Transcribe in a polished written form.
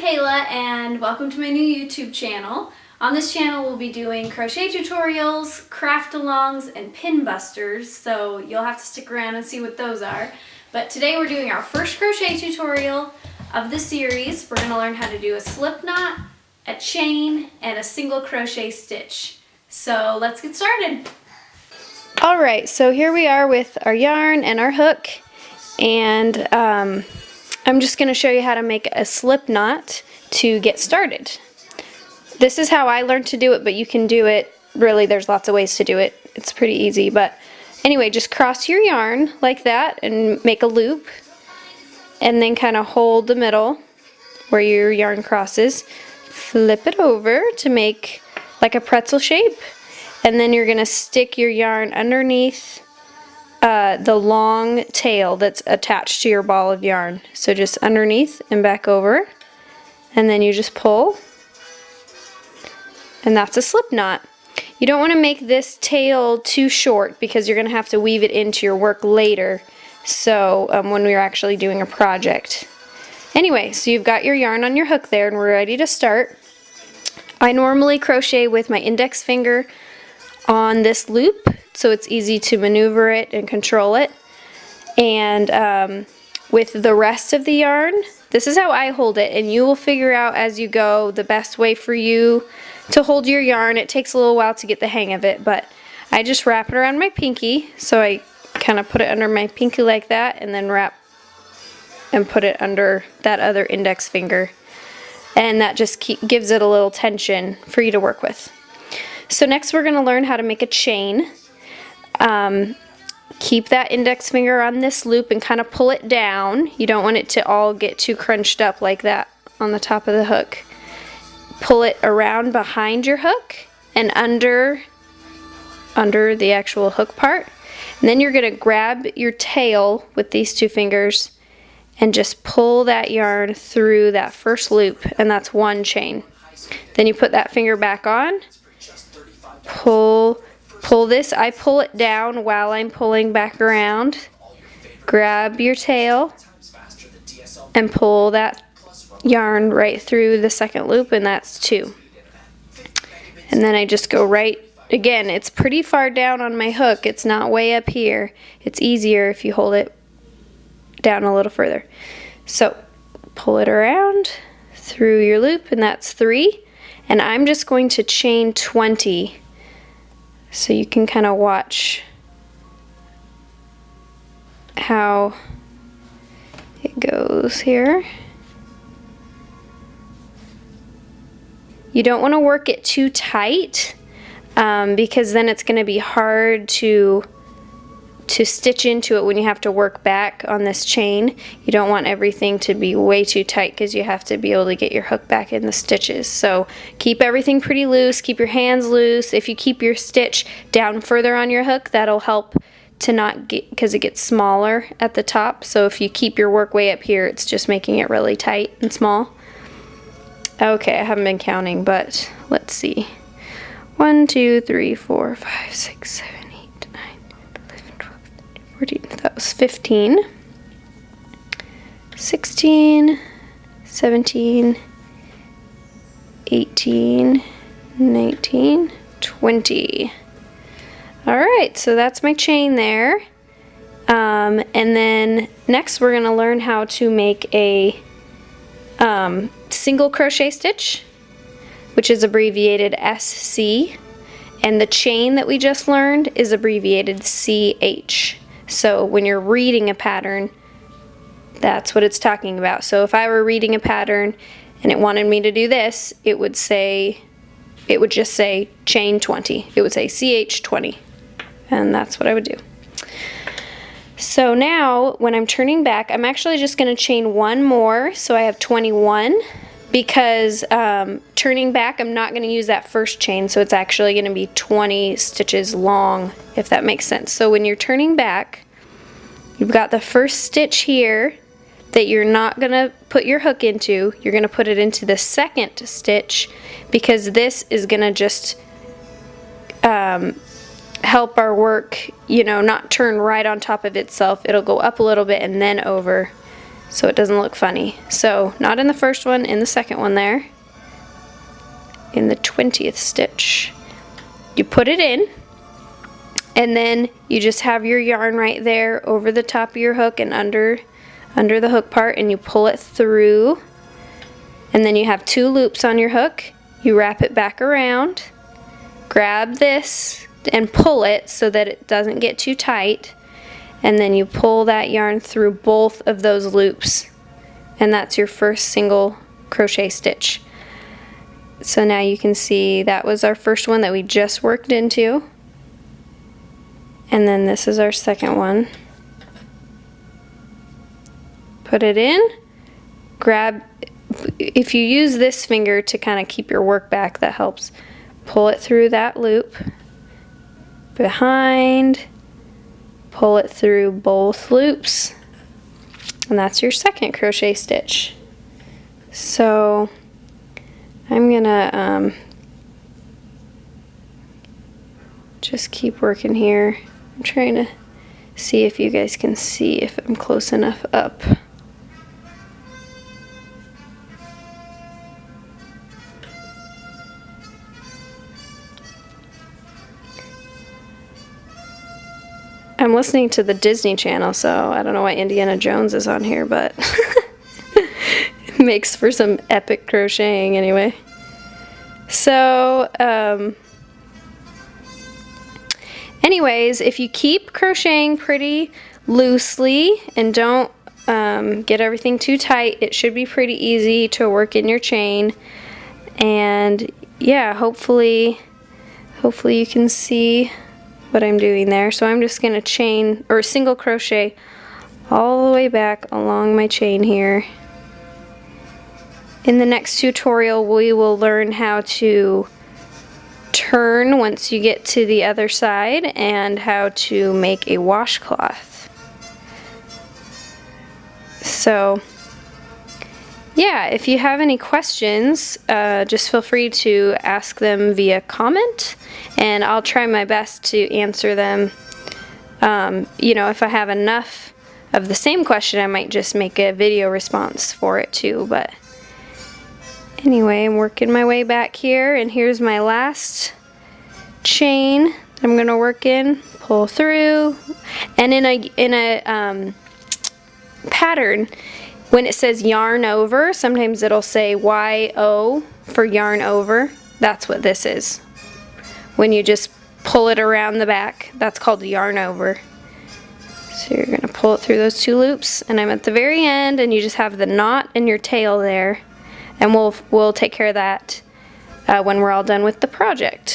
Kayla and welcome to my new YouTube channel. On this channel we'll be doing crochet tutorials, craft alongs, and pin busters, so you'll have to stick around and see what those are. But today we're doing our first crochet tutorial of the series. We're going to learn how to do a slip knot, a chain, and a single crochet stitch. So let's get started. Alright, so here we are with our yarn and our hook, and I'm just going to show you how to make a slip knot to get started. This is how I learned to do it, but you can do it, really there's lots of ways to do it. It's pretty easy, but anyway, just cross your yarn like that and make a loop, and then kind of hold the middle where your yarn crosses, flip it over to make like a pretzel shape, and then you're going to stick your yarn underneath the long tail that's attached to your ball of yarn. So just underneath and back over, and then you just pull, and that's a slip knot. You don't want to make this tail too short because you're going to have to weave it into your work later, so when we're actually doing a project. Anyway, so you've got your yarn on your hook there and we're ready to start. I normally crochet with my index finger on this loop, so it's easy to maneuver it and control it. And with the rest of the yarn, this is how I hold it, and you will figure out as you go the best way for you to hold your yarn. It takes a little while to get the hang of it, but I just wrap it around my pinky, so I kind of put it under my pinky like that, and then wrap and put it under that other index finger, and that just gives it a little tension for you to work with. So next we're going to learn how to make a chain. Keep that index finger on this loop and kind of pull it down. You don't want it to all get too crunched up like that on the top of the hook. Pull it around behind your hook and under the actual hook part. And then you're going to grab your tail with these two fingers and just pull that yarn through that first loop, and that's one chain. Then you put that finger back on, pull this. I pull it down while I'm pulling back around. Grab your tail and pull that yarn right through the second loop, and that's two. And then I just go right, again, it's pretty far down on my hook. It's not way up here. It's easier if you hold it down a little further. So pull it around through your loop, and that's 3. And I'm just going to chain 20. So you can kind of watch how it goes here. You don't want to work it too tight because then it's going to be hard to stitch into it when you have to work back on this chain. You don't want everything to be way too tight because you have to be able to get your hook back in the stitches. So keep everything pretty loose, keep your hands loose. If you keep your stitch down further on your hook, that'll help to not get, because it gets smaller at the top. So if you keep your work way up here, it's just making it really tight and small. Okay, I haven't been counting, but let's see. 1, 2, 3, 4, 5, 6, 7, 8, 9, 11, 12, 13, 14. That was 15. 16, 17, 18, 19, 20. Alright, so that's my chain there. And then next we're going to learn how to make a single crochet stitch, which is abbreviated SC, and the chain that we just learned is abbreviated CH. So when you're reading a pattern, that's what it's talking about. So if I were reading a pattern and it wanted me to do this, it would just say chain 20. It would say CH 20, and that's what I would do. So now when I'm turning back, I'm actually just going to chain one more, so I have 21, because turning back I'm not going to use that first chain, so it's actually going to be 20 stitches long, if that makes sense. So when you're turning back, you've got the first stitch here that you're not going to put your hook into. You're going to put it into the second stitch, because this is going to just help our work, you know, not turn right on top of itself. It'll go up a little bit and then over. so it doesn't look funny. So not in the first one, in the second one there, in the 20th stitch. You put it in, and then you just have your yarn right there over the top of your hook and under the hook part, and you pull it through, and then you have 2 loops on your hook. You wrap it back around, grab this and pull it so that it doesn't get too tight, and then you pull that yarn through both of those loops, and that's your first single crochet stitch. So now you can see that was our first one that we just worked into, and then this is our second one. Put it in, grab, if you use this finger to kind of keep your work back, that helps. Pull it through that loop, behind, pull it through both loops, and that's your second crochet stitch. So I'm gonna just keep working here. I'm trying to see if you guys can see if I'm close enough up. I'm listening to the Disney Channel, so I don't know why Indiana Jones is on here, but it makes for some epic crocheting anyway. So, anyways, if you keep crocheting pretty loosely and don't get everything too tight, it should be pretty easy to work in your chain. And yeah, hopefully you can see what I'm doing there. So I'm just gonna chain or single crochet all the way back along my chain here. In the next tutorial, we will learn how to turn once you get to the other side and how to make a washcloth. So yeah, if you have any questions, just feel free to ask them via comment, and I'll try my best to answer them. You know, if I have enough of the same question, I might just make a video response for it too. But anyway, I'm working my way back here, and here's my last chain I'm gonna work in, pull through, and in a pattern, when it says yarn over, sometimes it'll say YO for yarn over. That's what this is. When you just pull it around the back, that's called yarn over. So you're gonna pull it through those 2 loops, and I'm at the very end, and you just have the knot in your tail there, and we'll take care of that when we're all done with the project.